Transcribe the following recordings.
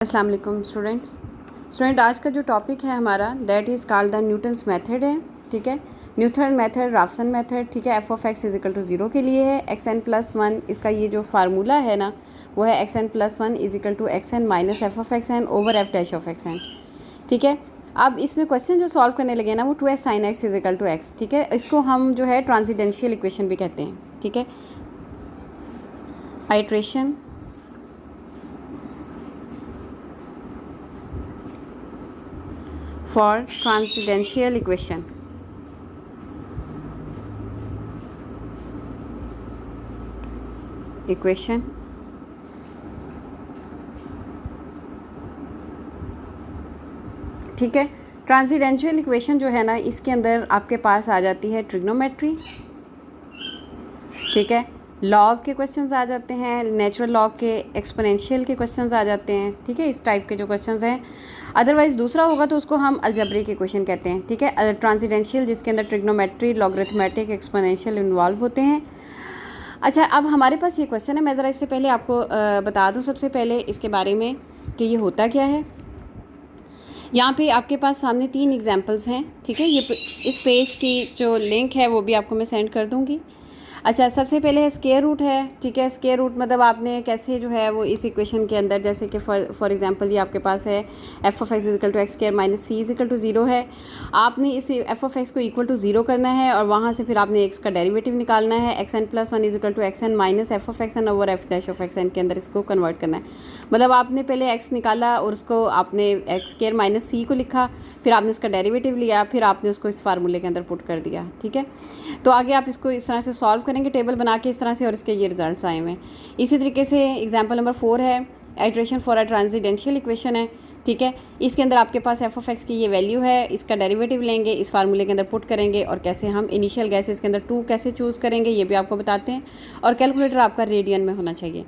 अस्सलाम वालेकुम स्टूडेंट आज का जो टॉपिक है हमारा that is called the Newton's method है। ठीक है, न्यूटन मेथड, राफसन मेथड। ठीक है, F of X is equal to 0 के लिए है। एक्स एन प्लस वन, इसका ये जो फार्मूला है ना वो है X N plus one is equal to X N minus F of X N over F dash of X N. ठीक है, अब इसमें क्वेश्चन जो सॉल्व करने लगे ना वो 2x sine X is equal to X. ठीक है, इसको हम जो है ट्रांसीडेंशियल इक्वेशन भी कहते हैं। ठीक है, आइट्रेशन for transcendental equation। ठीक है, ट्रांसीडेंशियल इक्वेशन जो है ना इसके अंदर आपके पास आ जाती है ट्रिग्नोमेट्री। ठीक है, लॉग के क्वेश्चंस आ जाते हैं, नेचुरल लॉग के, एक्सपोनेंशियल के क्वेश्चंस आ जाते हैं। ठीक है, इस टाइप के जो क्वेश्चंस हैं। अदरवाइज़ दूसरा होगा तो उसको हम अलजेब्रिक इक्वेशन कहते हैं। ठीक है, ट्रांसीडेंशियल जिसके अंदर ट्रिग्नोमेट्री, लॉगरिथमेटिक, एक्सपोनेंशियल इन्वॉल्व होते हैं। अच्छा, अब हमारे पास ये क्वेश्चन है, मैं ज़रा इससे पहले आपको बता दूँ सबसे पहले इसके बारे में कि ये होता क्या है। यहाँ पे आपके पास सामने 3 एग्जाम्पल्स हैं। ठीक है, ये इस पेज की जो लिंक है वो भी आपको मैं सेंड कर दूँगी। अच्छा, सबसे पहले है स्क्वायर रूट है। ठीक है, स्क्वायर रूट मतलब आपने कैसे जो है वो इस इक्वेशन के अंदर, जैसे कि फॉर एग्जांपल ये आपके पास है F of X is equal to X square minus C is equal to 0 है। आपने इस एफ ऑफ एक्स को इक्वल टू 0 करना है और वहाँ से फिर आपने एक्स का डेरिवेटिव निकालना है। X N plus one is equal to X N minus F of X N over F dash of X N के अंदर इसको कन्वर्ट करना है। मतलब आपने पहले एक्स निकाला और उसको आपने एक्स स्क्वायर माइनस सी को लिखा, फिर आपने उसका डेरिवेटिव लिया, फिर आपने उसको इस फार्मूले के अंदर पुट कर दिया। ठीक है, तो आगे आप इसको इस तरह से सॉल्व करेंगे टेबल बना के इस तरह से, और इसके ये रिजल्ट्स आए हुए हैं। इसी तरीके से एग्जांपल नंबर 4 है, आइट्रेशन फॉर अ ट्रांसीडेंशियल इक्वेशन है। ठीक है, इसके अंदर आपके पास एफ ऑफ एक्स की ये वैल्यू है, इसका डेरिवेटिव लेंगे, इस फार्मूले के अंदर पुट करेंगे और कैसे हम इनिशियल गैसेस के अंदर 2 कैसे चूज़ करेंगे ये भी आपको बताते हैं। और कैलकुलेटर आपका रेडियन में होना चाहिए।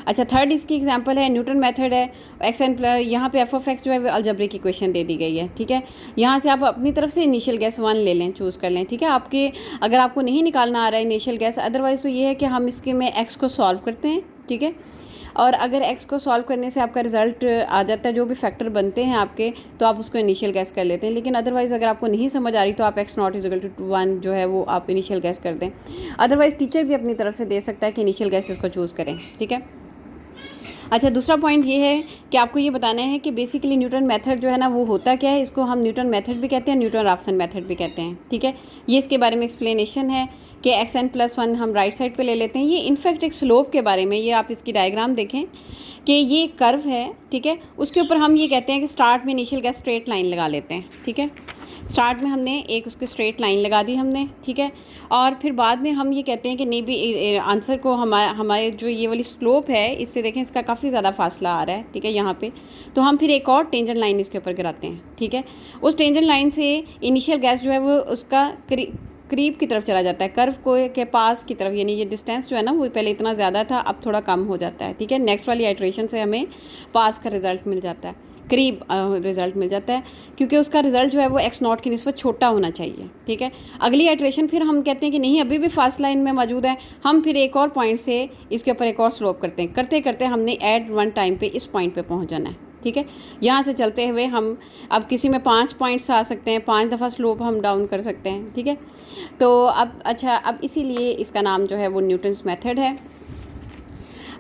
अच्छा, थर्ड इसकी एग्जांपल है न्यूटन मेथड है। एक्स एन प्लस, यहाँ पे एफ ऑफ एक्स जो है वो अलजेब्रिक इक्वेशन दे दी गई है। ठीक है, यहाँ से आप अपनी तरफ से इनिशियल गैस 1 ले लें, चूज़ कर लें। ठीक है, आपके अगर आपको नहीं निकालना आ रहा है इनिशियल गैस, अदरवाइज़ तो ये है कि हम इसके में एक्स को सॉल्व करते हैं। ठीक है, और अगर एक्स को सॉल्व करने से आपका रिजल्ट आ जाता है, जो भी फैक्टर बनते हैं आपके, तो आप उसको इनिशियल गैस कर लेते हैं। लेकिन अदरवाइज़ अगर आपको नहीं समझ आ रही तो आप X naught is equal to 1 जो है वो आप इनिशियल गैस कर दें। अदरवाइज़ टीचर भी अपनी तरफ से दे सकता है कि इनिशियल गैस इसको चूज़ करें। ठीक है, अच्छा, दूसरा पॉइंट ये है कि आपको ये बताना है कि बेसिकली न्यूटन मेथड जो है ना वो होता क्या है। इसको हम न्यूटन मेथड भी कहते हैं, न्यूटन राफसन मेथड भी कहते हैं। ठीक है, ये इसके बारे में एक्सप्लेनेशन है कि एक्स एन प्लस वन हम राइट साइड पे ले लेते हैं। ये इनफैक्ट एक स्लोप के बारे में, ये आप इसकी डायग्राम देखें कि ये कर्व है। ठीक है, उसके ऊपर हम ये कहते हैं कि स्टार्ट में इनिशियल गैस स्ट्रेट लाइन लगा लेते हैं। ठीक है, स्टार्ट में हमने एक उसको स्ट्रेट लाइन लगा दी हमने। ठीक है, और फिर बाद में हम ये कहते हैं कि नहीं भी आंसर को हमारे जो ये वाली स्लोप है इससे देखें इसका काफ़ी ज़्यादा फासला आ रहा है। ठीक है, यहाँ पे तो हम फिर एक और टेंजेंट लाइन इसके ऊपर गिराते हैं। ठीक है, उस टेंजेंट लाइन से इनिशियल गैस जो है वो उसका करीब की तरफ चला जाता है, कर्व को के पास की तरफ, यानी ये डिस्टेंस जो है ना वो पहले इतना ज़्यादा था, अब थोड़ा कम हो जाता है। ठीक है, नेक्स्ट वाली आइट्रेशन से हमें पास का रिजल्ट मिल जाता है, करीब रिज़ल्ट मिल जाता है, क्योंकि उसका रिज़ल्ट जो है वो एक्स नॉट की निस्बत छोटा होना चाहिए। ठीक है, अगली आइट्रेशन फिर हम कहते हैं कि नहीं अभी भी फास्ट लाइन में मौजूद है, हम फिर एक और पॉइंट से इसके ऊपर एक और स्लोप करते हैं। करते करते हमने एट वन टाइम पे इस पॉइंट पे पहुंच जाना है। ठीक है, यहाँ से चलते हुए हम अब किसी में 5 पॉइंट्स आ सकते हैं, 5 दफ़ा स्लोप हम डाउन कर सकते हैं। ठीक है, तो अब अच्छा, अब इसीलिए इसका नाम जो है वो न्यूटन्स मेथड है।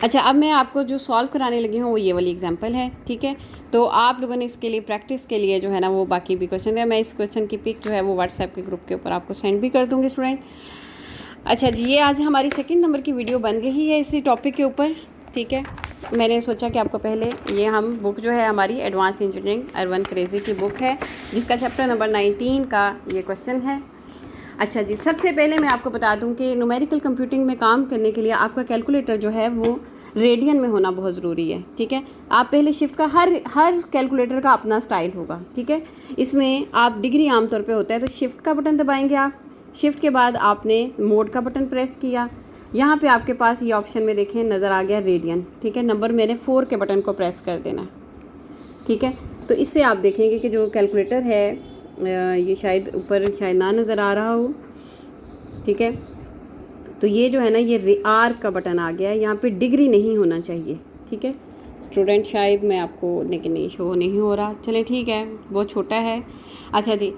अच्छा, अब मैं आपको जो सॉल्व कराने लगी हूँ वो ये वाली एग्जांपल है। ठीक है, तो आप लोगों ने इसके लिए प्रैक्टिस के लिए जो है ना वो बाकी भी क्वेश्चन है, मैं इस क्वेश्चन की पिक जो है वो व्हाट्सएप के ग्रुप के ऊपर आपको सेंड भी कर दूँगी स्टूडेंट। अच्छा जी, ये आज हमारी 2nd नंबर की वीडियो बन रही है इसी टॉपिक के ऊपर। ठीक है, मैंने सोचा कि आपको पहले ये हम बुक जो है हमारी एडवांस इंजीनियरिंग अर्बन क्रेजी की बुक है, जिसका चैप्टर नंबर 19 का ये क्वेश्चन है। अच्छा जी, सबसे पहले मैं आपको बता दूं कि न्यूमेरिकल कंप्यूटिंग में काम करने के लिए आपका कैलकुलेटर जो है वो रेडियन में होना बहुत ज़रूरी है। ठीक है, आप पहले शिफ्ट का हर कैलकुलेटर का अपना स्टाइल होगा। ठीक है, इसमें आप डिग्री आमतौर पे होता है, तो शिफ्ट का बटन दबाएंगे आप, शिफ्ट के बाद आपने मोड का बटन प्रेस किया, यहाँ पे आपके पास ये ऑप्शन में देखें नज़र आ गया रेडियन। ठीक है, नंबर मैंने 4 के बटन को प्रेस कर देना। ठीक है, तो इससे आप देखेंगे कि जो कैलकुलेटर है ये शायद ऊपर शायद ना नज़र आ रहा हो। ठीक है, तो ये जो है ना ये आर का बटन आ गया है, यहाँ पे डिग्री नहीं होना चाहिए। ठीक है, स्टूडेंट शायद मैं आपको, लेकिन नहीं शो नहीं हो रहा, चलें ठीक है, बहुत छोटा है। अच्छा जी,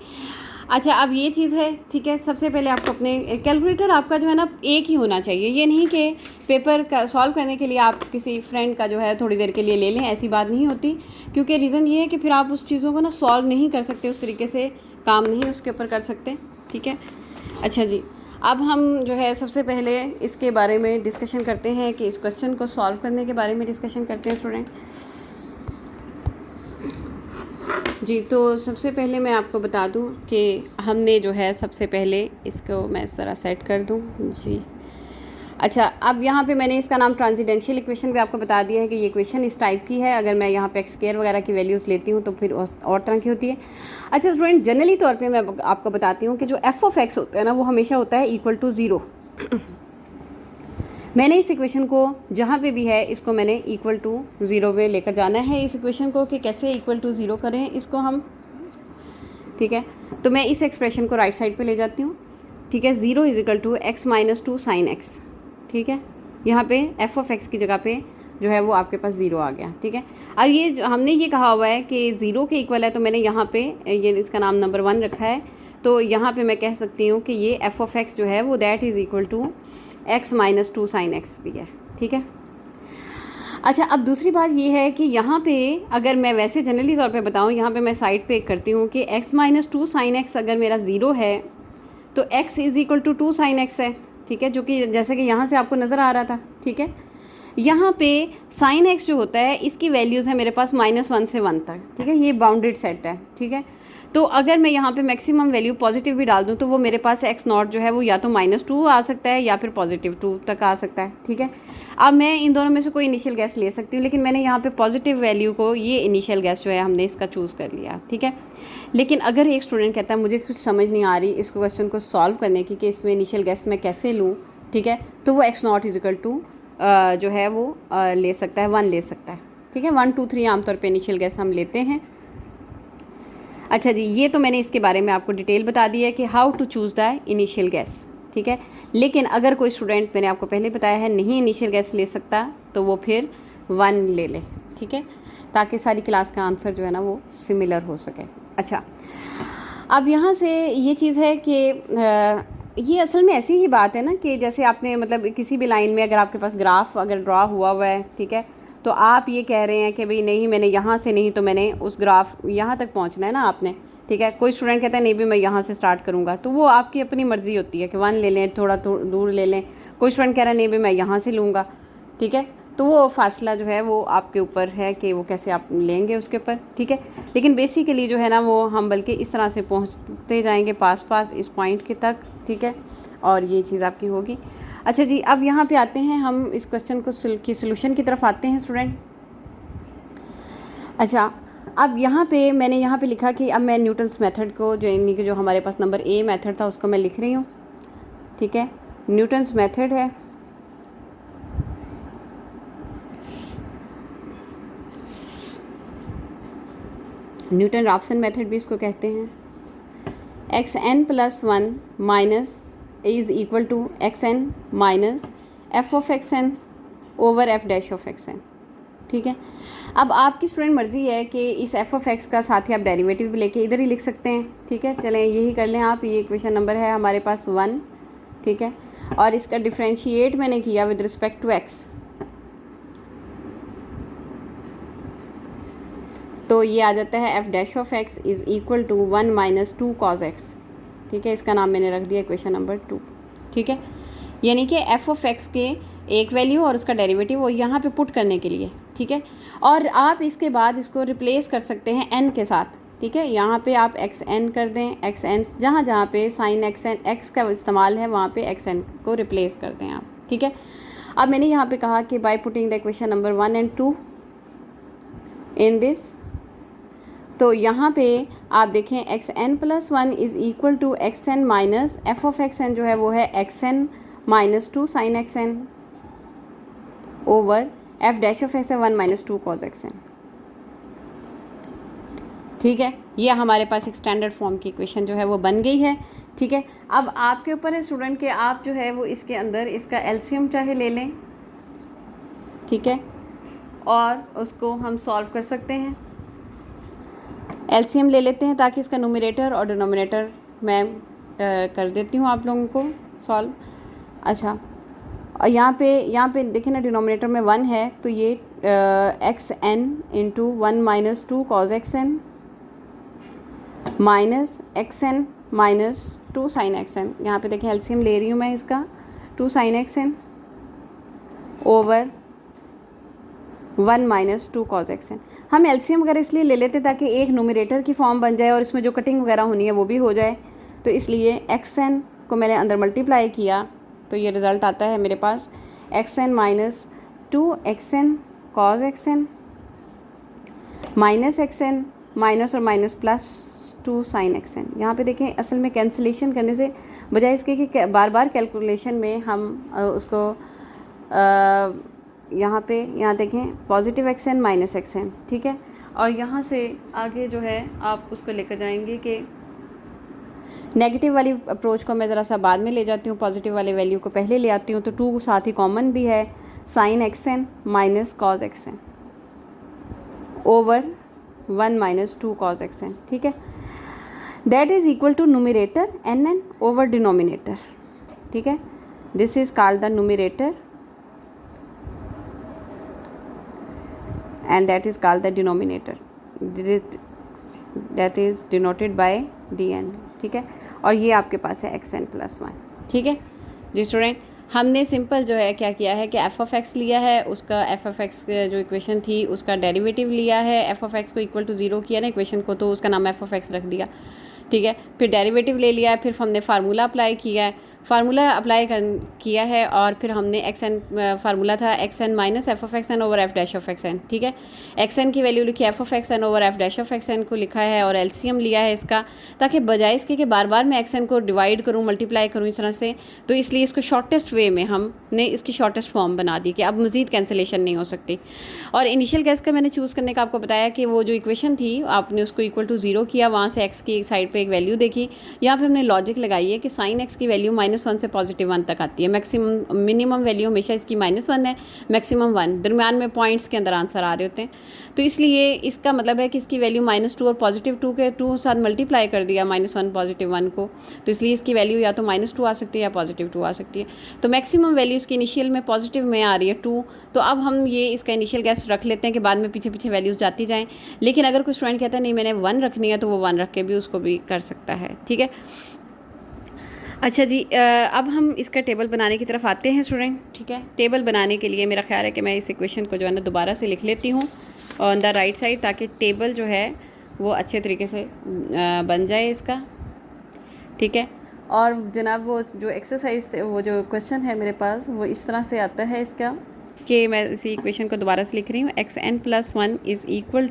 अच्छा अब ये चीज़ है, ठीक है। सबसे पहले आपको अपने कैलकुलेटर आपका जो है ना एक ही होना चाहिए। ये नहीं कि पेपर का सॉल्व करने के लिए आप किसी फ्रेंड का जो है थोड़ी देर के लिए ले लें, ऐसी बात नहीं होती। क्योंकि रीज़न ये है कि फिर आप उस चीज़ों को ना सॉल्व नहीं कर सकते, उस तरीके से काम नहीं उसके ऊपर कर सकते, ठीक है। अच्छा जी, अब हम जो है सबसे पहले इसके बारे में डिस्कशन करते हैं कि इस क्वेश्चन को सॉल्व करने के बारे में डिस्कशन करते हैं स्टूडेंट जी। तो सबसे पहले मैं आपको बता दूं कि हमने जो है सबसे पहले इसको मैं इस तरह सेट कर दूं जी। अच्छा, अब यहाँ पे मैंने इसका नाम ट्रांसीडेंशियल इक्वेशन भी आपको बता दिया है कि ये इक्वेशन इस टाइप की है। अगर मैं यहाँ पे एक्स स्क्वायर वगैरह की वैल्यूज़ लेती हूँ तो फिर और तरह की होती है। अच्छा स्टूडेंट, जनरली तौर पे मैं आपको बताती हूँ कि जो एफ ऑफ एक्स होता है ना, वो हमेशा होता है इक्वल टू ज़ीरो। मैंने इस इक्वेशन को जहाँ पे भी है इसको मैंने इक्वल टू ज़ीरो पे लेकर जाना है इस इक्वेशन को, कि कैसे इक्वल टू ज़ीरो करें इसको हम, ठीक है। तो मैं इस एक्सप्रेशन को राइट साइड पे ले जाती हूँ, ठीक है। Zero is equal to X minus two sine X, ठीक है। यहाँ पे एफ ऑफ एक्स की जगह पे जो है वो आपके पास ज़ीरो आ गया, ठीक है। अब ये हमने ये कहा हुआ है कि ज़ीरो के इक्वल है, तो मैंने यहाँ पे ये इसका नाम नंबर 1 रखा है। तो यहाँ पे मैं कह सकती हूँ कि ये एफ ऑफ एक्स जो है वो that is equal to X minus two sine X भी है, ठीक है। अच्छा, अब दूसरी बात ये है कि यहाँ पे अगर मैं वैसे जनरली तौर पे बताऊँ, यहाँ पे मैं साइड पे करती हूँ कि x minus two sine X अगर मेरा ज़ीरो है तो x is equal to two sine X है, ठीक है, जो कि जैसे कि यहाँ से आपको नज़र आ रहा था, ठीक है। यहाँ पे साइन एक्स जो होता है इसकी वैल्यूज़ है मेरे पास -1 से 1 तक, ठीक है। ये बाउंडेड सेट है, ठीक है। तो अगर मैं यहाँ पे मैक्सिमम वैल्यू पॉजिटिव भी डाल दूँ तो वो मेरे पास एक्स नॉट जो है वो या तो -2 आ सकता है या फिर +2 तक आ सकता है, ठीक है। अब मैं इन दोनों में से कोई इनिशियल गैस ले सकती हूँ, लेकिन मैंने यहाँ पे पॉजिटिव वैल्यू को, ये इनिशियल गैस जो है हमने इसका चूज़ कर लिया, ठीक है। लेकिन अगर एक स्टूडेंट कहता है मुझे कुछ समझ नहीं आ रही इस क्वेश्चन को सॉल्व करने की कि इसमें इनिशियल गैस मैं कैसे लूँ, ठीक है, तो वो X naught is equal to जो है वो ले सकता है 1 ले सकता है, ठीक है। 1 2 3 आमतौर पे इनिशियल गैस हम लेते हैं। अच्छा जी, ये तो मैंने इसके बारे में आपको डिटेल बता दी है कि how to choose the initial guess, ठीक है। लेकिन अगर कोई स्टूडेंट, मैंने आपको पहले बताया है, नहीं इनिशियल गैस ले सकता तो वो फिर 1 ले ले, ठीक है, ताकि सारी क्लास का आंसर जो है ना वो सिमिलर हो सके। अच्छा, अब यहाँ से ये चीज़ है कि ये असल में ऐसी ही बात है ना कि जैसे आपने मतलब किसी भी लाइन में अगर आपके पास ग्राफ अगर ड्रा हुआ हुआ है, ठीक है, तो आप ये कह रहे हैं कि भाई नहीं मैंने यहाँ से नहीं तो मैंने उस ग्राफ यहाँ तक पहुँचना है ना आपने, ठीक है। कोई स्टूडेंट कहता है नहीं भी मैं यहाँ से स्टार्ट करूँगा, तो वो आपकी अपनी मर्ज़ी होती है कि 1 ले लें, थोड़ा दूर ले लें। कोई स्टूडेंट कह रहा है नहीं भी मैं यहाँ से लूँगा, ठीक है। तो वो फासला जो है वो आपके ऊपर है कि वो कैसे आप लेंगे उसके ऊपर, ठीक है। लेकिन बेसिकली जो है ना वो हम बल्कि इस तरह से पहुँचते जाएंगे पास इस पॉइंट के तक, ठीक है, और ये चीज़ आपकी होगी। अच्छा जी, अब यहाँ पे आते हैं हम इस क्वेश्चन को की सोल्यूशन की तरफ आते हैं स्टूडेंट। अच्छा, अब यहाँ पे मैंने यहाँ पे लिखा कि अब मैं न्यूटन्स मेथड को, जो यानी कि जो हमारे पास नंबर ए मेथड था उसको मैं लिख रही हूँ, ठीक है। न्यूटन्स मेथड है, न्यूटन राफसन मेथड भी इसको कहते हैं। xn+1 minus is equal to xn minus F of xn over F dash of xn, ठीक है। अब आपकी स्टूडेंट मर्ज़ी है कि इस एफ ऑफ एक्स का साथ ही आप डेरिवेटिव भी लेके इधर ही लिख सकते हैं, ठीक है। चलें यही कर लें आप। ये इक्वेशन नंबर है हमारे पास 1, ठीक है, और इसका डिफ्रेंशिएट मैंने किया विद रिस्पेक्ट टू एक्स, तो ये आ जाता है F dash of X is equal to 1 minus 2 cos X, ठीक है। इसका नाम मैंने रख दिया इक्वेशन नंबर 2, ठीक है। यानी कि एफ ऑफ एक्स के एक वैल्यू और उसका डेरिवेटिव वो यहाँ पे पुट करने के लिए, ठीक है। और आप इसके बाद इसको रिप्लेस कर सकते हैं एन के साथ, ठीक है। यहाँ पे आप एक्स एन कर दें, एक्स एन जहाँ जहाँ पे साइन एक्स एन एक्स का इस्तेमाल है वहाँ पे एक्स एन को रिप्लेस कर दें आप, ठीक है। अब मैंने यहाँ पे कहा कि by putting the equation number 1 and 2 in this, तो यहाँ पे आप देखें xn+1 is equal to xn minus F of xn जो है वो है xn minus 2 sine xn over F dash of x है 1 माइनस 2 कॉज xn, ठीक है। ये हमारे पास एक स्टैंडर्ड फॉर्म की इक्वेशन जो है वो बन गई है, ठीक है। अब आपके ऊपर है स्टूडेंट के आप जो है वो इसके अंदर इसका एलसीएम चाहे ले लें, ठीक है, और उसको हम सॉल्व कर सकते हैं। एलसीएम ले लेते हैं ताकि इसका न्यूमरेटर और डिनोमिनेटर मैं कर देती हूँ आप लोगों को सॉल्व। अच्छा, और यहाँ पे देखिए ना, डिनोमिनेटर में 1 है तो ये X N into 1 minus 2 cos X N minus X N minus 2 sine X N. यहाँ पे देखिए एलसीएम ले रही हूँ मैं इसका, 2 sine X N over 1 minus 2 cos X N. हम एलसीएम वगैरह इसलिए ले लेते ताकि एक न्यूमरेटर की फॉर्म बन जाए और इसमें जो कटिंग वगैरह होनी है वो भी हो जाए। तो इसलिए एक्स एन को मैंने अंदर मल्टीप्लाई किया तो ये रिज़ल्ट आता है मेरे पास X N minus 2 X N cos X N minus X N minus और minus plus 2 sine X N. यहाँ पे देखें असल में कैंसिलेशन करने से बजाय इसके कि बार बार कैलकुलेशन में हम उसको यहाँ देखें positive X N minus X N, ठीक है। और यहाँ से आगे जो है आप उसको लेकर जाएंगे कि नेगेटिव वाली अप्रोच को मैं ज़रा सा बाद में ले जाती हूँ, पॉजिटिव वाले वैल्यू को पहले ले आती हूँ। तो 2 साथ ही कॉमन भी है, sine X N minus cos X N over 1 minus 2 cos X N, ठीक है। That is equal to numerator N N over denominator, ठीक है। This is called the numerator and that is called the denominator, that is denoted by dn, ठीक है। और ये आपके पास है xn प्लस 1, ठीक है जी स्टूडेंट। हमने सिंपल जो है क्या किया है कि एफ ऑफ एक्स लिया है, उसका एफ ऑफ एक्स जो इक्वेशन थी उसका डेरिवेटिव लिया है, एफ ऑफ एक्स को इक्वल टू 0 किया ना इक्वेशन को, तो उसका नाम एफ ऑफ एक्स रख दिया, ठीक है। फिर डेरिवेटिव ले लिया है, फिर हमने फार्मूला अप्लाई किया है, किया है और फिर हमने एक्स एन फार्मूला था X N minus F of X N over F dash of X N, ठीक है। एक्स एन की वैल्यू लिखी, F of X N over F dash of X N को लिखा है और एलसीएम लिया है इसका, ताकि बजाय इसके कि बार बार मैं एक्स एन को डिवाइड करूँ मल्टीप्लाई करूँ इस तरह से, तो इसलिए इसको शॉर्टेस्ट वे में हमने इसकी शॉर्टेस्ट फॉर्म बना दी कि अब मज़ीद कैंसिलेशन नहीं हो सकती। और इनिशियल गैस का मैंने चूज़ करने का आपको बताया कि वो जो इक्वेशन थी आपने उसको इक्वल टू 0 किया, वहाँ से एक्स की साइड पर एक वैल्यू देखी। यहाँ पर हमने लॉजिक लगाई है कि साइन एक्स की वैल्यू -1 से +1 तक आती है, मैक्सिमम मिनिमम वैल्यू हमेशा इसकी -1 है, मैक्सिमम 1, दरमियान में पॉइंट्स के अंदर आंसर आ रहे होते हैं। तो इसलिए इसका मतलब है कि इसकी वैल्यू -2 और +2 के 2 साथ मल्टीप्लाई कर दिया -1 +1 को, तो इसलिए इसकी वैल्यू या तो -2 आ सकती है या +2 आ सकती है। तो मैक्सिमम वैल्यू इसकी इनिशियल में पॉजिटिव में आ रही है 2, तो अब हम ये इसका इनिशियल गैस रख लेते हैं कि बाद में पीछे पीछे वैल्यूज़ जाती जाएँ। लेकिन अगर कोई स्टूडेंट कहता है नहीं मैंने 1 रखनी है, तो वो 1 रख के भी उसको भी कर सकता है, ठीक है। अच्छा जी, अब हम इसका टेबल बनाने की तरफ आते हैं स्टूडेंट, ठीक है। टेबल बनाने के लिए मेरा ख्याल है कि मैं इस इक्वेशन को जो है ना दोबारा से लिख लेती हूँ ऑन द राइट साइड, ताकि टेबल जो है वो अच्छे तरीके से बन जाए इसका, ठीक है। और जनाब वो जो एक्सरसाइज वो जो क्वेश्चन है मेरे पास वो इस तरह से आता है इसका कि मैं इसी इक्वेशन को दोबारा से लिख रही हूँ, xn+1 is equal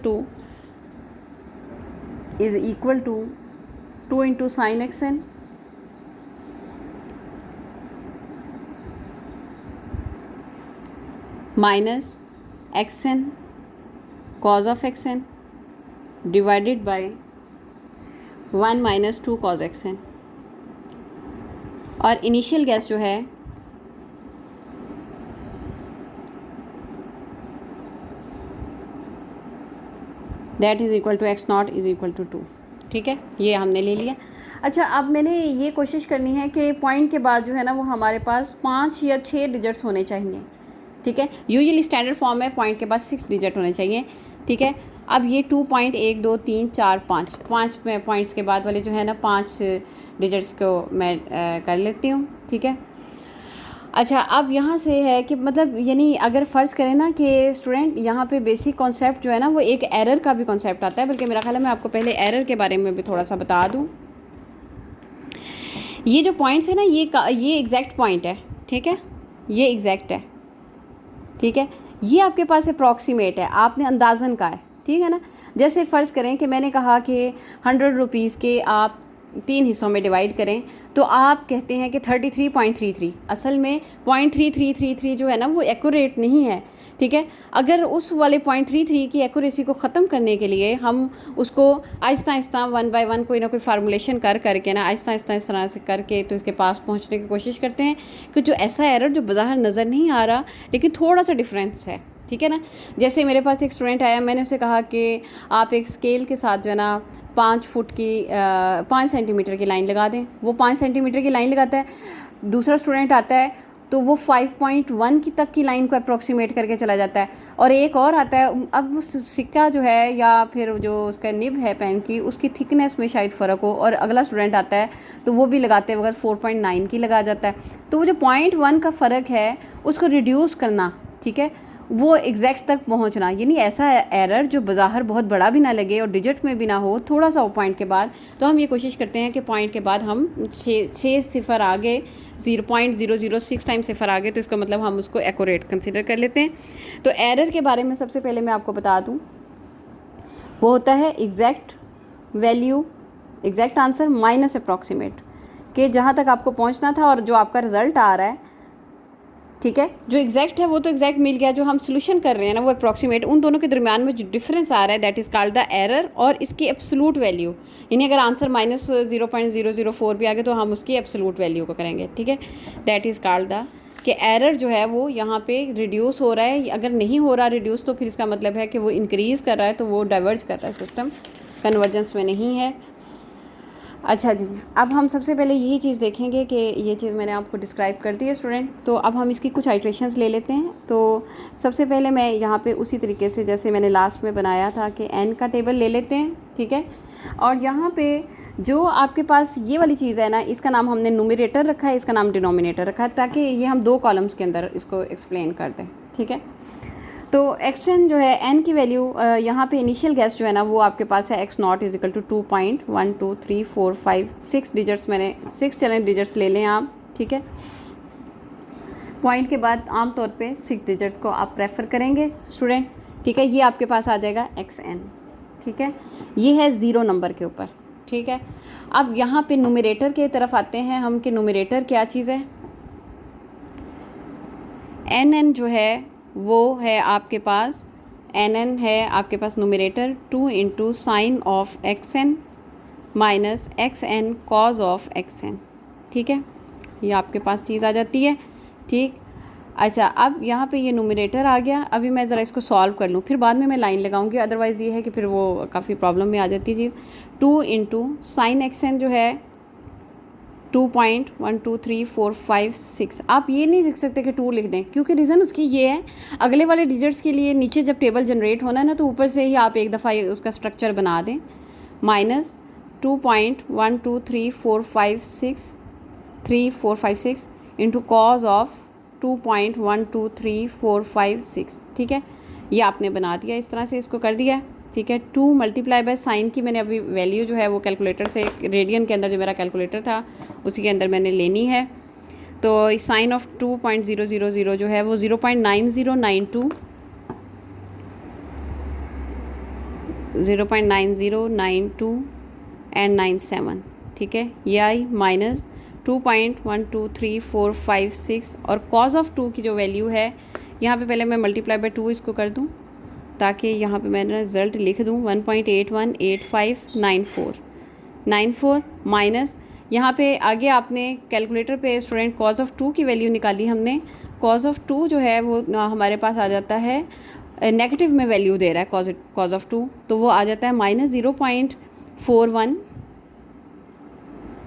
to 2 into sine X N minus X N cos of X N divided by 1 minus 2 cos X N. और इनिशियल गैस जो है that is equal to X naught is equal to 2, ठीक है, ये हमने ले लिया। अच्छा, अब मैंने ये कोशिश करनी है कि पॉइंट के बाद जो है ना वो हमारे पास 5 या 6 डिजिट्स होने चाहिए, ठीक है। यूजुअली स्टैंडर्ड फॉर्म में पॉइंट के बाद 6 डिजिट होने चाहिए, ठीक है। अब ये 2.1 2 3 4 5 में पॉइंट्स के बाद वाले जो है ना 5 डिजिट्स को मैं कर लेती हूँ, ठीक है। अच्छा, अब यहाँ से है कि मतलब यानी अगर फ़र्ज़ करें ना कि स्टूडेंट यहाँ पे बेसिक कॉन्सेप्ट जो है ना वो एक एरर का भी कॉन्सेप्ट आता है, बल्कि मेरा ख्याल है मैं आपको पहले एरर के बारे में भी थोड़ा सा बता दूँ। ये जो पॉइंट्स है ना ये एग्जैक्ट पॉइंट है, ठीक है, ये एग्जैक्ट है, ठीक है। ये आपके पास अप्रॉक्सीमेट है, आपने अंदाज़न का है, ठीक है ना। जैसे फ़र्ज़ करें कि मैंने कहा कि 100 रुपीज़ के आप 3 हिस्सों में डिवाइड करें, तो आप कहते हैं कि 33.33, असल में 0.3333 जो है ना वो एक्यूरेट नहीं है, ठीक है। अगर उस वाले 0.33 की एक्यूरेसी को ख़त्म करने के लिए हम उसको आहिस्ता आहिस्ता 1 बाय 1 कोई ना कोई फार्मूलेशन करके ना आहिस्ता आहिस्ता इस तरह से करके तो इसके पास पहुंचने की कोशिश करते हैं कि जो ऐसा एरर जो बाहर नज़र नहीं आ रहा लेकिन थोड़ा सा डिफरेंस है, ठीक है ना। जैसे मेरे पास एक स्टूडेंट आया, मैंने उसे कहा कि आप एक स्केल के साथ जो है ना 5 फुट की 5 सेंटीमीटर की लाइन लगा दें। वो 5 सेंटीमीटर की लाइन लगाता है। दूसरा स्टूडेंट आता है तो वो 5.1 की तक की लाइन को अप्रॉक्सीमेट करके चला जाता है। और एक और आता है, अब वो सिक्का जो है या फिर जो उसका निब है पेन की, उसकी थिकनेस में शायद फ़र्क हो, और अगला स्टूडेंट आता है तो वो भी लगाते वक्त 4.9 की लगा जाता है। तो वो जो 0.1 का फ़र्क है उसको रिड्यूस करना, ठीक है, वो एग्जैक्ट तक पहुंचना, यानी ऐसा एरर जो बज़ाहिर बहुत बड़ा भी ना लगे और डिजिट में भी ना हो, थोड़ा सा पॉइंट के बाद। तो हम ये कोशिश करते हैं कि पॉइंट के बाद हम 6 सिफर आगे 0.006 टाइम सिफर आगे, तो इसका मतलब हम उसको एक्यूरेट कंसिडर कर लेते हैं। तो एरर के बारे में सबसे पहले मैं आपको बता दूं, वो होता है exact value, exact answer minus approximate, कि जहाँ तक आपको पहुँचना था और जो आपका रिज़ल्ट आ रहा है, ठीक है, जो एग्जैक्ट है वो तो एग्जैक्ट मिल गया, जो हम सोल्यूशन कर रहे हैं ना वो अप्रॉक्सीमेट, उन दोनों के दरमियान में जो डिफरेंस आ रहा है that is called the error, और इसकी एब्सोल्यूट वैल्यू, यानी अगर आंसर -0.004 भी आ गया तो हम उसकी एब्सोल्यूट वैल्यू को करेंगे, ठीक है। दैट इज़ कॉल्ड द कि एरर जो है वो यहाँ पे रिड्यूस हो रहा है। अगर नहीं हो रहा रिड्यूस तो फिर इसका मतलब है कि वो इंक्रीज़ कर रहा है, तो वो डाइवर्ज कर रहा है, सिस्टम कन्वर्जेंस में नहीं है। अच्छा जी, अब हम सबसे पहले यही चीज़ देखेंगे कि ये चीज़ मैंने आपको डिस्क्राइब कर दी है स्टूडेंट। तो अब हम इसकी कुछ आइट्रेशंस ले लेते हैं। तो सबसे पहले मैं यहाँ पे उसी तरीके से जैसे मैंने लास्ट में बनाया था कि n का टेबल ले लेते हैं, ठीक है। और यहाँ पे जो आपके पास ये वाली चीज़ है ना, इसका नाम हमने न्यूमरेटर रखा है, इसका नाम डिनोमिनेटर रखा है, ताकि ये हम 2 कॉलम्स के अंदर इसको एक्सप्लेन कर दें, ठीक है। तो xn जो है, n की वैल्यू यहाँ पे इनिशियल गैस जो है ना वो आपके पास है x0 is equal to 2.1 2 3 4 5 6 digits, मैंने 6 चैलेंज डिजिट्स ले लें आप, ठीक है। पॉइंट के बाद आमतौर पे 6 डिजिट्स को आप प्रेफर करेंगे स्टूडेंट, ठीक है। ये आपके पास आ जाएगा xn, ठीक है। ये है 0 नंबर के ऊपर, ठीक है। अब यहाँ पे न्यूमरेटर के तरफ आते हैं हम कि न्यूमरेटर क्या चीज़ है। nn जो है वो है आपके पास, nn है आपके पास numerator 2 into sine of xn minus xn cos of xn, ठीक है। ये आपके पास चीज़ आ जाती है, ठीक। अच्छा, अब यहाँ पे ये न्यूमरेटर आ गया। अभी मैं ज़रा इसको सॉल्व कर लूँ, फिर बाद में मैं लाइन लगाऊंगी, अदरवाइज़ ये है कि फिर वो काफ़ी प्रॉब्लम में आ जाती है चीज़। 2 इंटू साइन xn जो है 2.12345 आप ये नहीं लिख सकते कि 2 लिख दें, क्योंकि रीज़न उसकी ये है, अगले वाले डिजिट्स के लिए नीचे जब टेबल जनरेट होना है ना, तो ऊपर से ही आप एक दफ़ा उसका स्ट्रक्चर बना दें, -2.12345 इंटू कॉज ऑफ 2.12345, ठीक है। ये आपने बना दिया, इस तरह से इसको कर दिया, ठीक है। 2 मल्टीप्लाई बाय साइन की मैंने अभी वैल्यू जो है वो कैलकुलेटर से, रेडियन के अंदर जो मेरा कैलकुलेटर था उसी के अंदर मैंने लेनी है। तो साइन ऑफ 2.000 जो है वो 0.9092 एंड 97, ठीक है। ये आई माइनस 2.12345 और कॉज ऑफ 2 की जो वैल्यू है, यहाँ पे पहले मैं मल्टीप्लाई बाय 2 इसको कर दूँ ताकि यहाँ पे मैंने रिज़ल्ट लिख दूँ 1.818594 माइनस, यहाँ पे आगे आपने कैलकुलेटर पे स्टूडेंट कॉज ऑफ 2 की वैल्यू निकाली हमने। कॉज ऑफ 2 जो है वो हमारे पास आ जाता है, नेगेटिव में वैल्यू दे रहा है कॉज ऑफ 2, तो वो आ जाता है -0.41।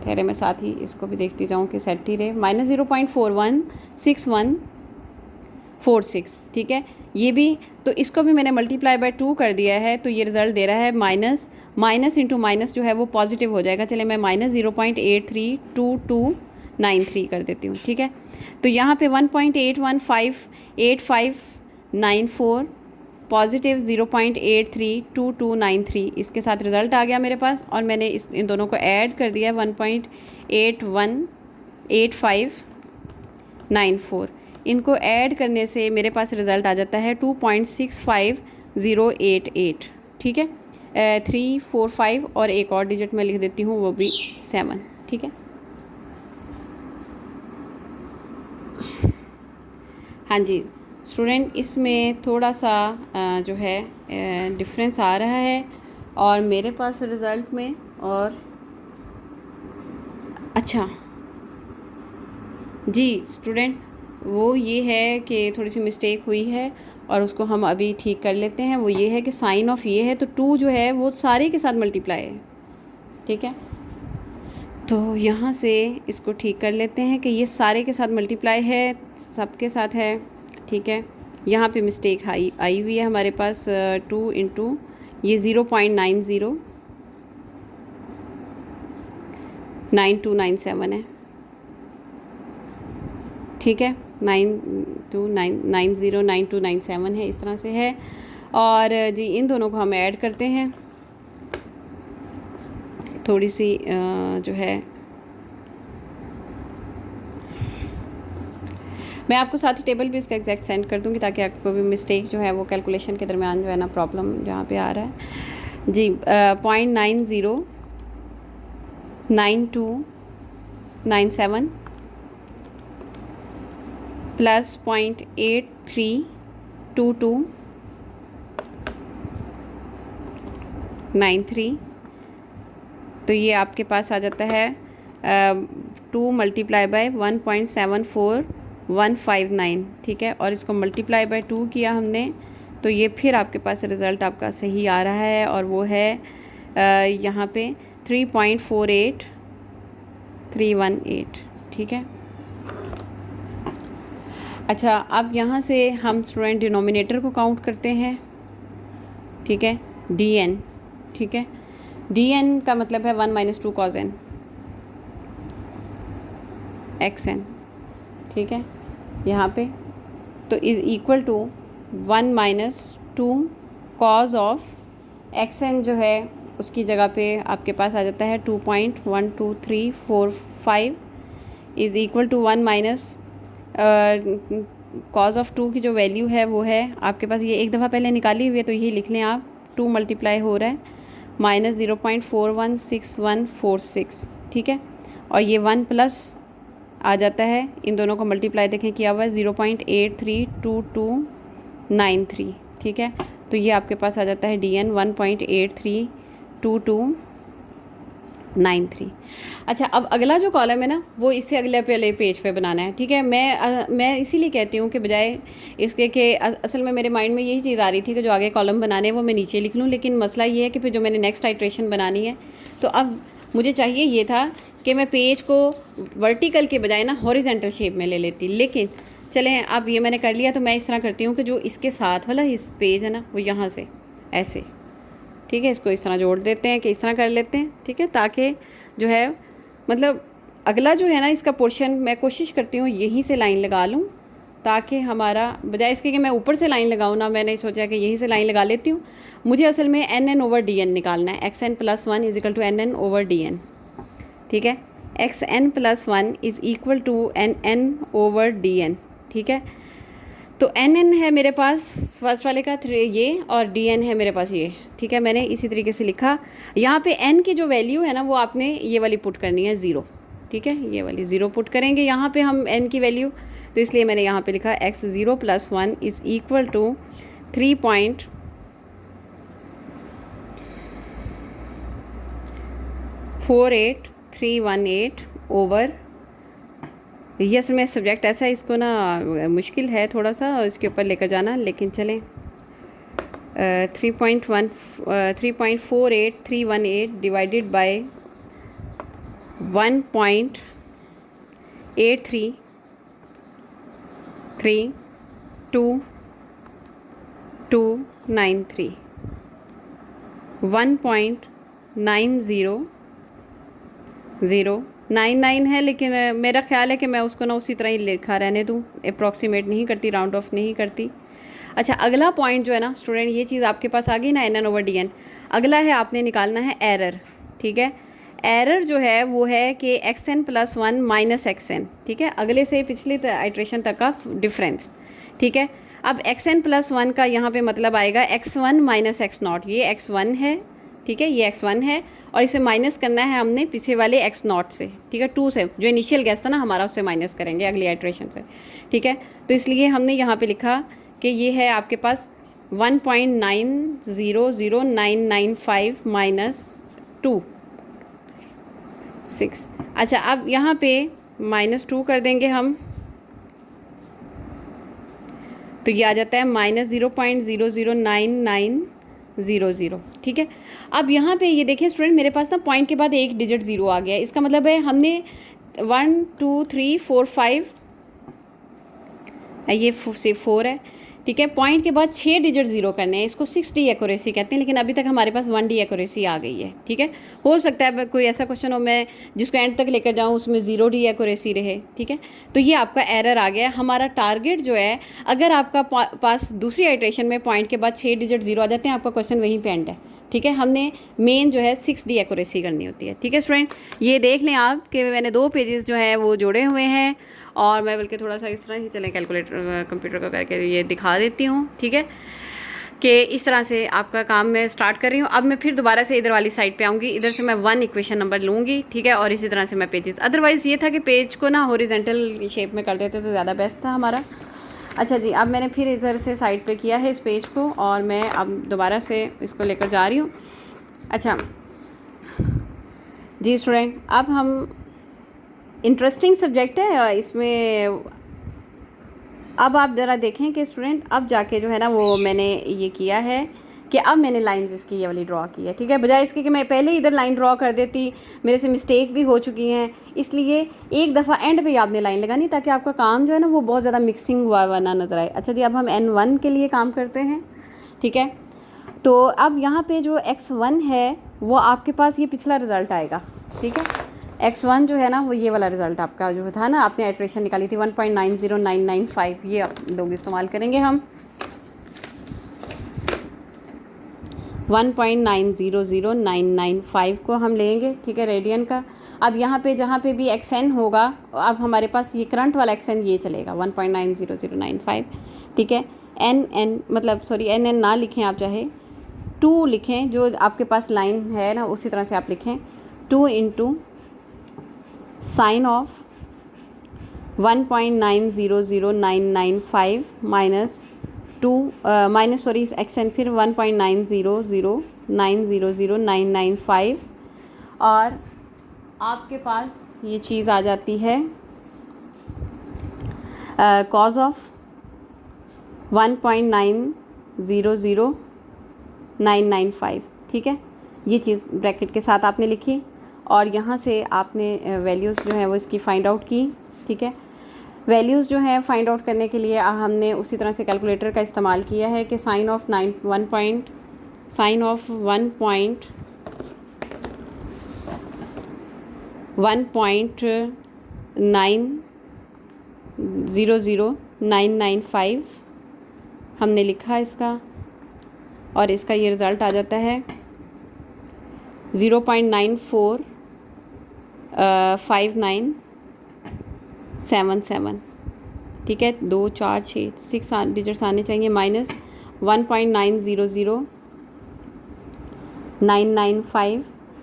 ठहरे मैं साथ ही इसको भी देखती जाऊँ कि सेट ही रहे, -0.416146, ठीक है। ये भी, तो इसको भी मैंने मल्टीप्लाई बाय 2 कर दिया है, तो ये रिज़ल्ट दे रहा है माइनस इंटू माइनस जो है वो पॉजिटिव हो जाएगा। चले मैं -0.832293 कर देती हूँ, ठीक है। तो यहाँ पे 1.818594 पॉजिटिव 0.832293 इसके साथ रिज़ल्ट आ गया मेरे पास, और मैंने इन दोनों को ऐड कर दिया 1.818594। इनको ऐड करने से मेरे पास रिज़ल्ट आ जाता है 2.65088, ठीक है। 3 4 5 और एक और डिजिट मैं लिख देती हूँ, वो भी 7, ठीक है। हाँ जी स्टूडेंट, इसमें थोड़ा सा जो है डिफरेंस आ रहा है और मेरे पास रिज़ल्ट में, और अच्छा जी स्टूडेंट, वो ये है कि थोड़ी सी मिस्टेक हुई है, और उसको हम अभी ठीक कर लेते हैं। वो ये है कि साइन ऑफ ये है तो 2 जो है वो सारे के साथ मल्टीप्लाई है, ठीक है। तो यहाँ से इसको ठीक कर लेते हैं कि ये सारे के साथ मल्टीप्लाई है, सबके साथ है, ठीक है। यहाँ पे मिस्टेक आई हुई है हमारे पास, 2 इंटू ये 0.9297 है, ठीक है। 92909297 है, इस तरह से है। और जी इन दोनों को हम ऐड करते हैं, थोड़ी सी जो है मैं आपको साथ ही टेबल भी इसका एग्जैक्ट सेंड कर दूँगी ताकि आपको भी मिस्टेक जो है वो कैलकुलेशन के दरमियान जो है ना प्रॉब्लम जहाँ पे आ रहा है जी। 0.909297 प्लस 0.832293, तो ये आपके पास आ जाता है 2 मल्टीप्लाई बाय 1.74159, ठीक है। और इसको मल्टीप्लाई बाय 2 किया हमने तो ये फिर आपके पास रिज़ल्ट आपका सही आ रहा है और वो है यहाँ पे 3.48318, ठीक है। अच्छा, अब यहाँ से हम स्टूडेंट डिनोमिनेटर को काउंट करते हैं, ठीक है, dn, ठीक है। dn का मतलब है 1 - 2 cos n xn, ठीक है, यहाँ पे तो is equal to 1 - 2 cos of xn जो है उसकी जगह पे आपके पास आ जाता है 2.12345 is equal to 1 minus cos of 2 की जो वैल्यू है वो है आपके पास, ये एक दफ़ा पहले निकाली हुई है तो यही लिख लें आप, 2 मल्टीप्लाई हो रहा है माइनस 0.416146, ठीक है। और ये 1 प्लस आ जाता है, इन दोनों को मल्टीप्लाई देखें किया हुआ है 0.832293, ठीक है। तो ये आपके पास आ जाता है dn 1.832293। अच्छा, अब अगला जो कॉलम है ना वो इससे अगले पहले पेज पे बनाना है, ठीक है। मैं इसीलिए कहती हूँ कि बजाय इसके कि असल में मेरे माइंड में यही चीज़ आ रही थी कि जो आगे कॉलम बनाने हैं वो मैं नीचे लिख लूँ, लेकिन मसला ये है कि फिर जो मैंने नेक्स्ट आइट्रेशन बनानी है तो अब मुझे चाहिए ये था कि मैं पेज को वर्टिकल के बजाय ना हॉरिजेंटल शेप में ले लेती, लेकिन चलें अब ये मैंने कर लिया तो मैं इस तरह करती हूँ कि जो इसके साथ वाला इस पेज है ना वो यहाँ से ऐसे, ठीक है, इसको इस तरह जोड़ देते हैं कि इस तरह कर लेते हैं, ठीक है, ताकि जो है मतलब अगला जो है ना इसका पोर्शन मैं कोशिश करती हूँ यहीं से लाइन लगा लूँ ताकि हमारा, बजाय इसके कि मैं ऊपर से लाइन लगाऊँ ना, मैंने सोचा कि यहीं से लाइन लगा लेती हूँ। मुझे असल में nn/dn निकालना है, xn + 1 = nn/dn, ठीक है। xn+1 = nn/dn, ठीक है। तो nn है मेरे पास फर्स्ट वाले का 3 ये और dn है मेरे पास ये, ठीक है। मैंने इसी तरीके से लिखा, यहाँ पे n की जो वैल्यू है ना वो आपने ये वाली पुट करनी है 0, ठीक है, ये वाली 0 पुट करेंगे यहाँ पे हम n की वैल्यू, तो इसलिए मैंने यहाँ पे लिखा x0 + 1 = 3.48318 ओवर, ये असल में सब्जेक्ट ऐसा है, इसको ना मुश्किल है थोड़ा सा इसके ऊपर लेकर जाना, लेकिन चलें 3.48318 डिवाइडेड बाय 1.833293 1.9099 है, लेकिन मेरा ख्याल है कि मैं उसको ना उसी तरह ही लिखा रहने दूँ, अप्रॉक्सीमेट नहीं करती, राउंड ऑफ नहीं करती। अच्छा, अगला पॉइंट जो है ना स्टूडेंट, ये चीज़ आपके पास आ गई ना nn/dn। अगला है आपने निकालना है एरर, ठीक है। एरर जो है वो है कि xn + 1 - xn, ठीक है, अगले से पिछले आइट्रेशन तक का डिफरेंस, ठीक है। अब xn + 1 का यहाँ पे मतलब आएगा x1 - x0, ये x1 है, ठीक है, ये x1 है और इसे माइनस करना है हमने पीछे वाले x0 से, ठीक है, 2 से, जो इनिशियल गैस था ना हमारा उससे माइनस करेंगे अगली आइट्रेशन से, ठीक है। तो इसलिए हमने यहाँ पे लिखा कि ये है आपके पास 1.900995 - 2.6। अच्छा, अब यहाँ पे -2 कर देंगे हम, तो ये आ जाता है -0.009900, ठीक है। अब यहाँ पे ये देखें स्टूडेंट, मेरे पास ना पॉइंट के बाद एक डिजिट ज़ीरो आ गया है। इसका मतलब है हमने 1 2 3 4 5, ये से 4 है, ठीक है। पॉइंट के बाद 6 डिजिट ज़ीरो करने हैं, इसको 6D एक्यूरेसी कहते हैं, लेकिन अभी तक हमारे पास 1D एक्यूरेसी आ गई है, ठीक है। हो सकता है कोई ऐसा क्वेश्चन हो मैं जिसको एंड तक लेकर जाऊँ उसमें 0D एक्यूरेसी रहे, ठीक है। तो ये आपका एरर आ गया है। हमारा टारगेट जो है, अगर आपका पास दूसरी आइट्रेशन में पॉइंट के बाद 6 डिजिट ज़ीरो आ जाते हैं, आपका क्वेश्चन वहीं पे एंड है, ठीक है। हमने मेन जो है 6D एक्यूरेसी करनी होती है, ठीक है स्टूडेंट। ये देख लें आप कि मैंने 2 पेजेस जो है वो जोड़े हुए हैं, और मैं बल्कि थोड़ा सा इस तरह ही चलें कैलकुलेटर कंप्यूटर का करके ये दिखा देती हूँ, ठीक है, कि इस तरह से आपका काम मैं स्टार्ट कर रही हूँ। अब मैं फिर दोबारा से इधर वाली साइड पे आऊँगी, इधर से मैं 1 इक्वेशन नंबर लूँगी, ठीक है, और इसी तरह से मैं पेजेस, अदरवाइज़ ये था कि पेज को ना हॉरिजॉन्टल शेप में कर देते तो ज़्यादा बेस्ट था हमारा। अच्छा जी, अब मैंने फिर इधर से साइड पे किया है इस पेज को, और मैं अब दोबारा से इसको लेकर जा रही हूँ। अच्छा जी स्टूडेंट, अब हम, इंटरेस्टिंग सब्जेक्ट है इसमें। अब आप ज़रा देखें कि स्टूडेंट, अब जाके जो है ना वो मैंने ये किया है कि अब मैंने लाइंस इसकी ये वाली ड्रॉ की है, ठीक है, बजाय इसके कि मैं पहले इधर लाइन ड्रॉ कर देती। मेरे से मिस्टेक भी हो चुकी हैं, इसलिए एक दफ़ा एंड पे आपने लाइन लगानी, ताकि आपका काम जो है ना वो बहुत ज़्यादा मिक्सिंग हुआ ना नज़र आए। अच्छा जी, अब हम N1 के लिए काम करते हैं, ठीक है। तो अब यहाँ पे जो X1 है वो आपके पास ये पिछला रिज़ल्ट आएगा, ठीक है। X1 जो है ना वो ये वाला रिज़ल्ट आपका जो था ना, आपने आइट्रेशन निकाली थी 1.90995, ये आप लोग इस्तेमाल करेंगे हम 1.900995 को हम लेंगे, ठीक है, रेडियन का। अब यहाँ पे जहाँ पे भी xn होगा, अब हमारे पास ये करंट वाला xn ये चलेगा 1.90095, ठीक है। n मतलब सॉरी n ना लिखें आप, चाहे 2 लिखें, जो आपके पास लाइन है ना उसी तरह से आप लिखें, 2 into sine of 1.900995 minus 2 minus sorry action फिर 1.900995, और आपके पास ये चीज़ आ जाती है कॉज ऑफ 1.900995, ठीक है। ये चीज़ ब्रैकेट के साथ आपने लिखी, और यहाँ से आपने वैल्यूज़ जो है वो इसकी फ़ाइंड आउट की, ठीक है। वैल्यूज़ जो है फ़ाइंड आउट करने के लिए हमने उसी तरह से कैलकुलेटर का इस्तेमाल किया है कि साइन ऑफ 1.900995 हमने लिखा इसका, और इसका ये रिज़ल्ट आ जाता है 0.945977, ठीक है। 2 4 6 6 डिजिट्स आने चाहिए, माइनस 1.900995,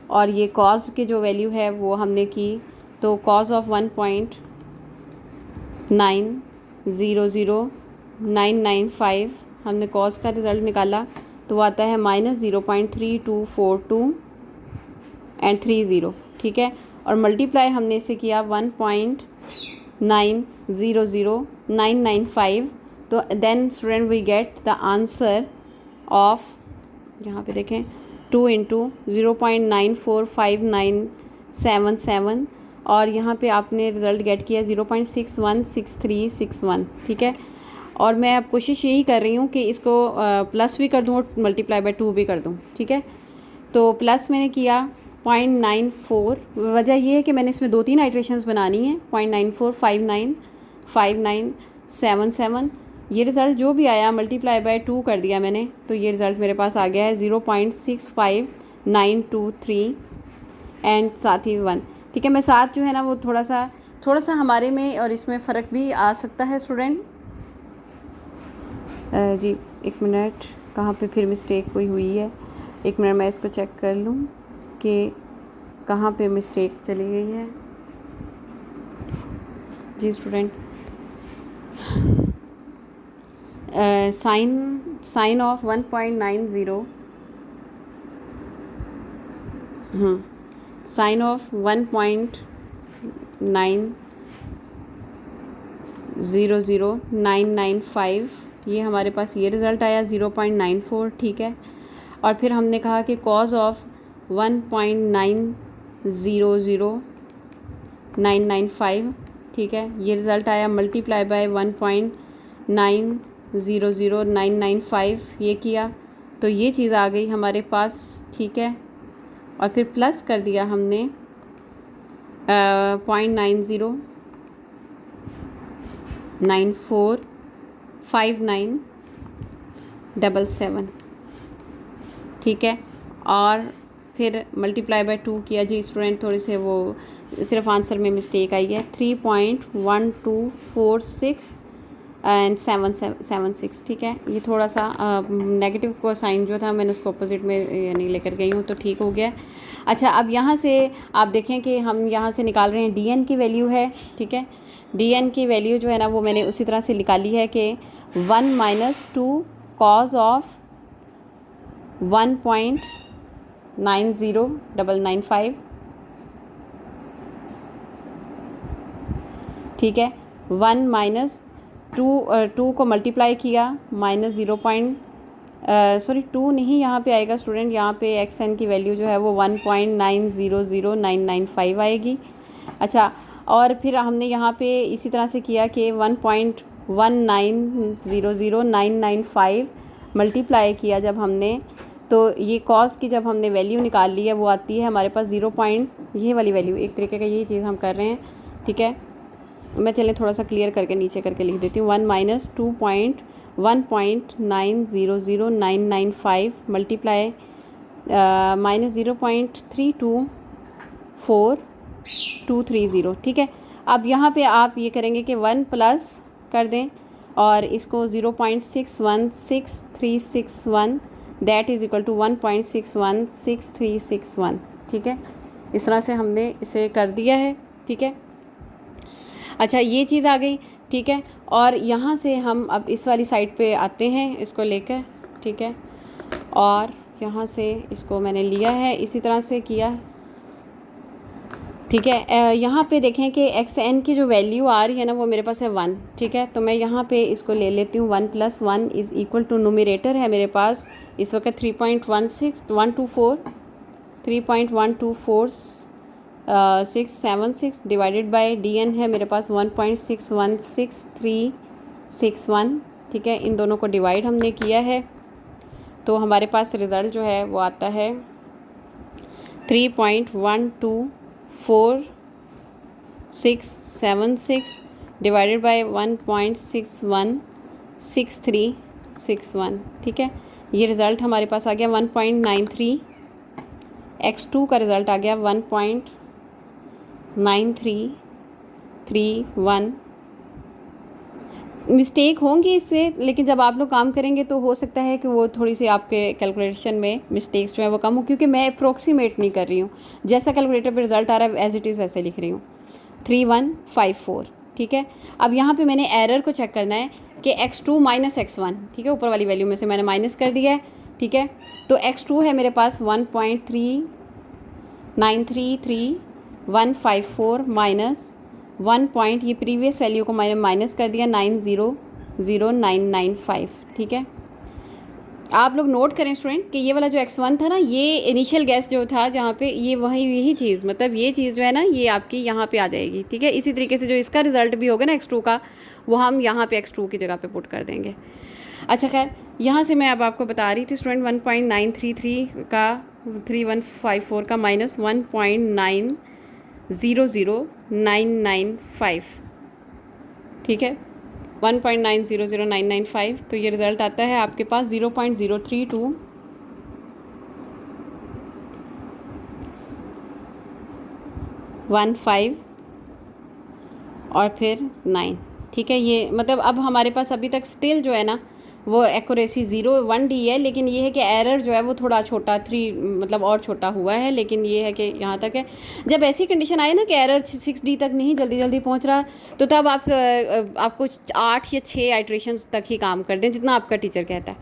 और ये कॉज की जो वैल्यू है वो हमने की, तो कॉज ऑफ 1.900995 हमने कॉज का रिज़ल्ट निकाला, तो वो आता है -0.3242 एंड 30, ठीक है। और मल्टीप्लाई हमने इसे किया 1.900995, तो then student we get the answer of, यहाँ पे देखें, 2 इंटू 0.945977, और यहाँ पे आपने रिज़ल्ट गेट किया 0.616361, ठीक है। और मैं अब कोशिश यही कर रही हूँ कि इसको प्लस भी कर दूँ और मल्टीप्लाई बाय 2 भी कर दूँ, ठीक है। तो प्लस मैंने किया 0.94, वजह ये है कि मैंने इसमें 2-3 आइट्रेशंस बनानी है, 0.94595977, ये रिज़ल्ट जो भी आया मल्टीप्लाई बाय 2 कर दिया मैंने, तो ये रिज़ल्ट मेरे पास आ गया है 0.65923 एंड साथ ही 1, ठीक है। मैं साथ जो है ना वो थोड़ा सा हमारे में और इसमें फ़र्क भी आ सकता है स्टूडेंट जी। एक मिनट, कहाँ पे फिर मिस्टेक कोई हुई है, एक मिनट मैं इसको चेक कर लूँ कि कहाँ पे मिस्टेक चली गई है जी student. Sine of 1.90 sine of 1.900995, ये हमारे पास ये रिज़ल्ट आया 0.94, ठीक है। और फिर हमने कहा कि कॉज ऑफ 1.900995, ठीक है, ये रिज़ल्ट आया, मल्टीप्लाई बाय 1.900995 ये किया, तो ये चीज़ आ गई हमारे पास, ठीक है। और फिर प्लस कर दिया हमने 0.90945977, ठीक है। और फिर मल्टीप्लाई बाय 2 किया जी स्टूडेंट, थोड़ी से वो सिर्फ आंसर में मिस्टेक आई है, 3.1246 एंड 776, ठीक है। ये थोड़ा सा नेगेटिव को साइन जो था मैंने उसको अपोजिट में यानी लेकर गई हूँ, तो ठीक हो गया। अच्छा, अब यहाँ से आप देखें कि हम यहाँ से निकाल रहे हैं dn की वैल्यू है, ठीक है। dn की वैल्यू जो है ना वो मैंने उसी तरह से निकाली है कि 1 - 2 कॉज ऑफ 1.90995, ठीक है। 1 - 2 को मल्टीप्लाई किया माइनस 2 नहीं यहाँ पे आएगा स्टूडेंट, यहाँ पे xn की वैल्यू जो है वो 1.900995 आएगी। अच्छा, और फिर हमने यहाँ पे इसी तरह से किया कि 1.1900995 मल्टीप्लाई किया जब हमने, तो ये कॉस की जब हमने वैल्यू निकाल ली है वो आती है हमारे पास 0. ये वाली वैल्यू, एक तरीके का यही चीज़ हम कर रहे हैं, ठीक है। मैं चलें थोड़ा सा क्लियर करके नीचे करके लिख देती हूँ। 1-2.1.900995 मल्टीप्लाई माइनस 0.324230, ठीक है। अब यहाँ पे आप ये करेंगे कि 1 प्लस कर दें और इसको 0.616361 दैट इज़ इक्वल टू 1.616361, ठीक है। इस तरह से हमने इसे कर दिया है, ठीक है। अच्छा, ये चीज़ आ गई, ठीक है। और यहाँ से हम अब इस वाली साइड पे आते हैं इसको लेकर, ठीक है। और यहाँ से इसको मैंने लिया है, इसी तरह से किया, ठीक है। यहाँ पे देखें कि xn की जो वैल्यू आ रही है ना वो मेरे पास है 1, ठीक है। तो मैं यहाँ पे इसको ले लेती हूँ, 1 + 1 इज़ इक्वल टू, न्यूमरेटर है मेरे पास इस वक्त 3.12676 डिवाइडेड बाय dn है मेरे पास 1.616361, ठीक है। इन दोनों को डिवाइड हमने किया है, तो हमारे पास रिज़ल्ट जो है वो आता है 3.124676 डिवाइडेड बाय 1.616361, ठीक है। ये रिज़ल्ट हमारे पास आ गया 1.93, x2 का रिज़ल्ट आ गया 1.9331। मिस्टेक होंगी इससे, लेकिन जब आप लोग काम करेंगे तो हो सकता है कि वो थोड़ी सी आपके कैलकुलेशन में मिस्टेक्स जो है वो कम हो, क्योंकि मैं अप्रोक्सीमेट नहीं कर रही हूँ, जैसा कैलकुलेटर पे रिज़ल्ट आ रहा है एज इट इज़ वैसे लिख रही हूँ, 3154, ठीक है। अब यहाँ पे मैंने एरर को चेक करना है कि x2 - x1, ठीक है, ऊपर वाली वैल्यू में से मैंने माइनस कर दिया है, ठीक है। तो x2 है मेरे पास 1.39335154 माइनस 1 पॉइंट, ये प्रीवियस वैल्यू को मैंने माइनस कर दिया 900995, ठीक है। आप लोग नोट करें स्टूडेंट कि ये वाला जो x1 था ना, ये इनिशियल गैस जो था जहाँ पे, ये वही यही चीज़, मतलब ये चीज़ जो है ना ये आपकी यहाँ पे आ जाएगी, ठीक है। इसी तरीके से जो इसका रिज़ल्ट भी होगा ना x2 का, वो हम यहाँ पे x2 की जगह पे पुट कर देंगे। अच्छा, खैर यहाँ से मैं अब आपको बता रही थी स्टूडेंट 1.933 का 3154 का माइनस 1.900995, ठीक है, 1.900995। तो ये रिज़ल्ट आता है आपके पास 0.03215 और फिर 9, ठीक है। ये मतलब अब हमारे पास अभी तक स्टिल जो है ना वो एक्यूरेसी 0.1D है, लेकिन ये है कि एरर जो है वो थोड़ा छोटा 3 मतलब और छोटा हुआ है, लेकिन ये है कि यहाँ तक है। जब ऐसी कंडीशन आए ना कि एरर 6D तक नहीं जल्दी जल्दी पहुँच रहा, तो तब आपको 8 या 6 आइट्रेशंस तक ही काम कर दें जितना आपका टीचर कहता है।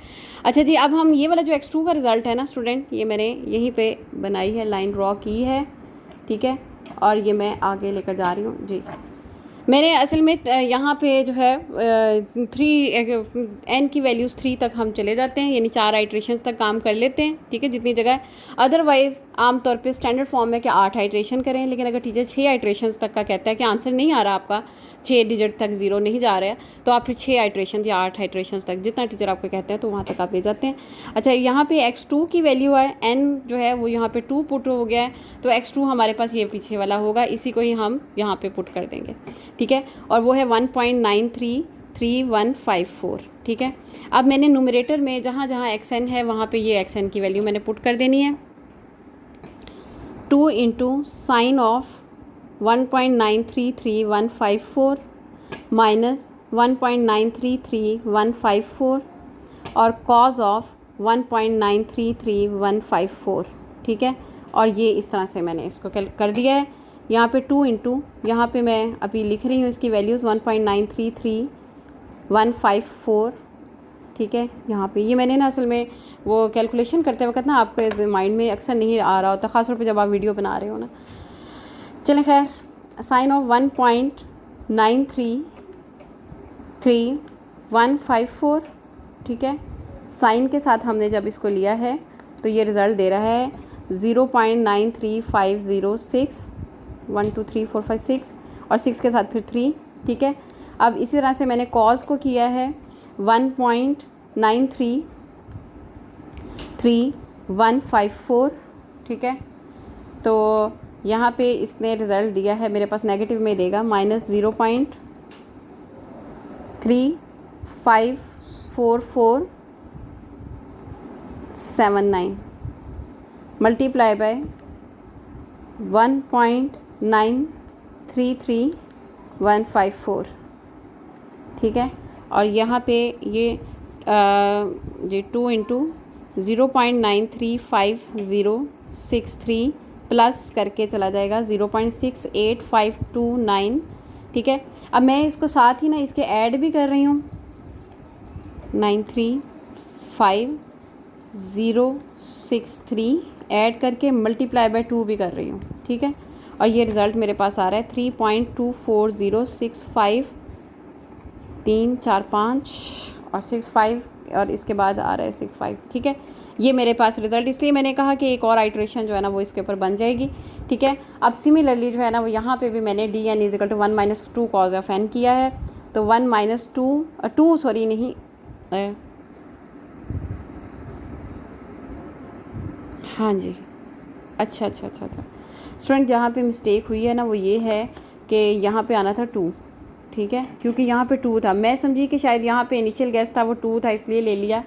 अच्छा जी, अब हम ये वाला जो x2 का रिज़ल्ट है ना स्टूडेंट, ये मैंने यहीं पर बनाई है, लाइन ड्रॉ की है, ठीक है, और ये मैं आगे लेकर जा रही हूँ जी। मैंने असल में यहाँ पे जो है 3 n की वैल्यूज़ 3 तक हम चले जाते हैं, यानी 4 आइट्रेशंस तक काम कर लेते हैं, ठीक है, जितनी जगह है। अदरवाइज़ आमतौर पे स्टैंडर्ड फॉर्म में कि 8 आइट्रेशन करें, लेकिन अगर टीचर 6 आइट्रेशंस तक का कहता है कि आंसर नहीं आ रहा आपका, 6 डिजिट तक 0 नहीं जा रहा है, तो आप फिर 6 आइट्रेशन या 8 आइट्रेशंस तक, जितना टीचर आपको कहते हैं तो वहाँ तक आप ले जाते हैं। अच्छा, यहाँ पे x2 की वैल्यू है, n जो है वो यहाँ पे 2 पुट हो गया है, तो x2 हमारे पास ये पीछे वाला होगा, इसी को ही हम यहाँ पे पुट कर देंगे, ठीक है, और वो है 1.933154, ठीक है। अब मैंने न्यूमरेटर में जहाँ जहाँ xn है वहाँ पे ये xn की वैल्यू मैंने पुट कर देनी है। 2 इंटू साइन ऑफ 1.933154 माइनस 1.933154 और कॉज ऑफ 1.933154, ठीक है। और ये इस तरह से मैंने इसको कर दिया है। यहाँ पे 2 इंटू, यहाँ पे मैं अभी लिख रही हूँ इसकी वैल्यूज़ 1.933154, ठीक है। यहाँ पे ये मैंने ना असल में वो कैलकुलेशन करते वक्त ना आपके माइंड में अक्सर नहीं आ रहा होता, ख़ास तौर पे जब आप वीडियो बना रहे हो ना। चलें खैर, साइन ऑफ 1.933154, ठीक है। साइन के साथ हमने जब इसको लिया है तो ये रिज़ल्ट दे रहा है 0.93506, 1 2 3 4 5 6 और 6 के साथ फिर 3, ठीक है। अब इसी तरह से मैंने कॉज को किया है 1.9335154, ठीक है। तो यहाँ पे इसने रिज़ल्ट दिया है, मेरे पास नेगेटिव में देगा -0.354479 मल्टीप्लाई बाय 1.933154, ठीक है। और यहाँ पे ये 2 इंटू 0.935063 प्लस करके चला जाएगा 0.68529, ठीक है। अब मैं इसको साथ ही ना इसके ऐड भी कर रही हूँ, 93563 ऐड करके मल्टीप्लाई बाय 2 भी कर रही हूँ, ठीक है। और ये रिज़ल्ट मेरे पास आ रहा है 3.24065, 3 4 5 और 65 और इसके बाद आ रहा है 65, ठीक है। ये मेरे पास रिज़ल्ट, इसलिए मैंने कहा कि एक और आइट्रेशन जो है ना वो इसके ऊपर बन जाएगी, ठीक है। अब सिमिलरली जो है ना वो यहाँ पे भी मैंने dn = 1 - 2 cos ऑफ n किया है, तो 1 - 2 सॉरी नहीं, हाँ जी, अच्छा स्टूडेंट, जहाँ पे मिस्टेक हुई है ना वो ये है कि यहाँ पे आना था 2, ठीक है, क्योंकि यहाँ पे 2 था। मैं समझी कि शायद यहाँ पे इनिशियल गैस था वो 2 था, इसलिए ले लिया।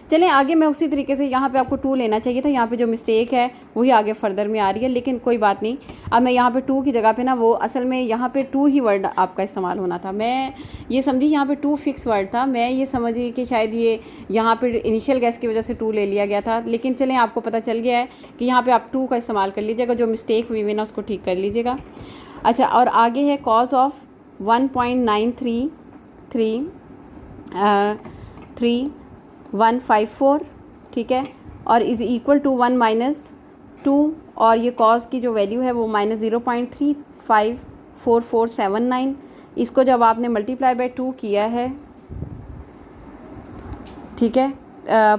चलें आगे, मैं उसी तरीके से यहाँ पे आपको 2 लेना चाहिए था, यहाँ पे जो मिस्टेक है वही आगे फर्दर में आ रही है, लेकिन कोई बात नहीं। अब मैं यहाँ पे 2 की जगह पे ना वो असल में यहाँ पे 2 ही वर्ड आपका इस्तेमाल होना था। मैं ये समझी यहाँ पे 2 फिक्स वर्ड था, मैं ये समझी कि शायद ये यहाँ पे इनिशियल गैस की वजह से 2 ले लिया गया था, लेकिन चलें आपको पता चल गया है कि यहाँ पर आप 2 का इस्तेमाल कर लीजिएगा, जो मिस्टेक हुई हुई ना उसको ठीक कर लीजिएगा। अच्छा, और आगे है कॉज ऑफ 1.9333154, ठीक है, और इज़ इक्वल टू 1 - 2, और ये कॉज की जो वैल्यू है वो -0.354479। इसको जब आपने मल्टीप्लाई बाय 2 किया है, ठीक है,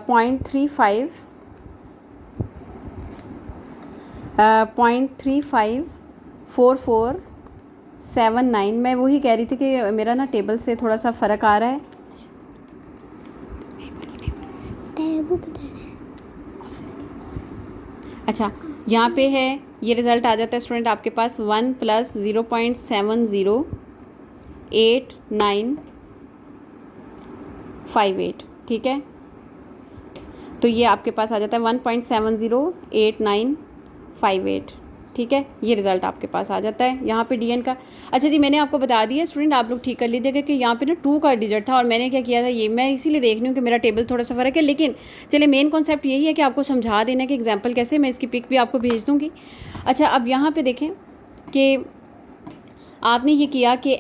0.354479, मैं वही कह रही थी कि मेरा ना टेबल से थोड़ा सा फ़र्क आ रहा है। अच्छा, यहाँ पे है ये रिज़ल्ट आ जाता है स्टूडेंट आपके पास 1 + 0.708958, ठीक है। तो ये आपके पास आ जाता है 1.708958, ठीक है। ये रिज़ल्ट आपके पास आ जाता है यहाँ पे dn का। अच्छा जी, मैंने आपको बता दिया स्टूडेंट, आप लोग ठीक कर लीजिएगा कि यहाँ पे ना 2 का डिजिट था और मैंने क्या किया था, ये मैं इसीलिए देख रही हूँ कि मेरा टेबल थोड़ा सा फ़र्क है, लेकिन चलिए मेन कॉन्सेप्ट यही है कि आपको समझा देना कि एग्जाम्पल कैसे, मैं इसकी पिक भी आपको भेज दूँगी। अच्छा, अब यहाँ पर देखें कि आपने ये किया कि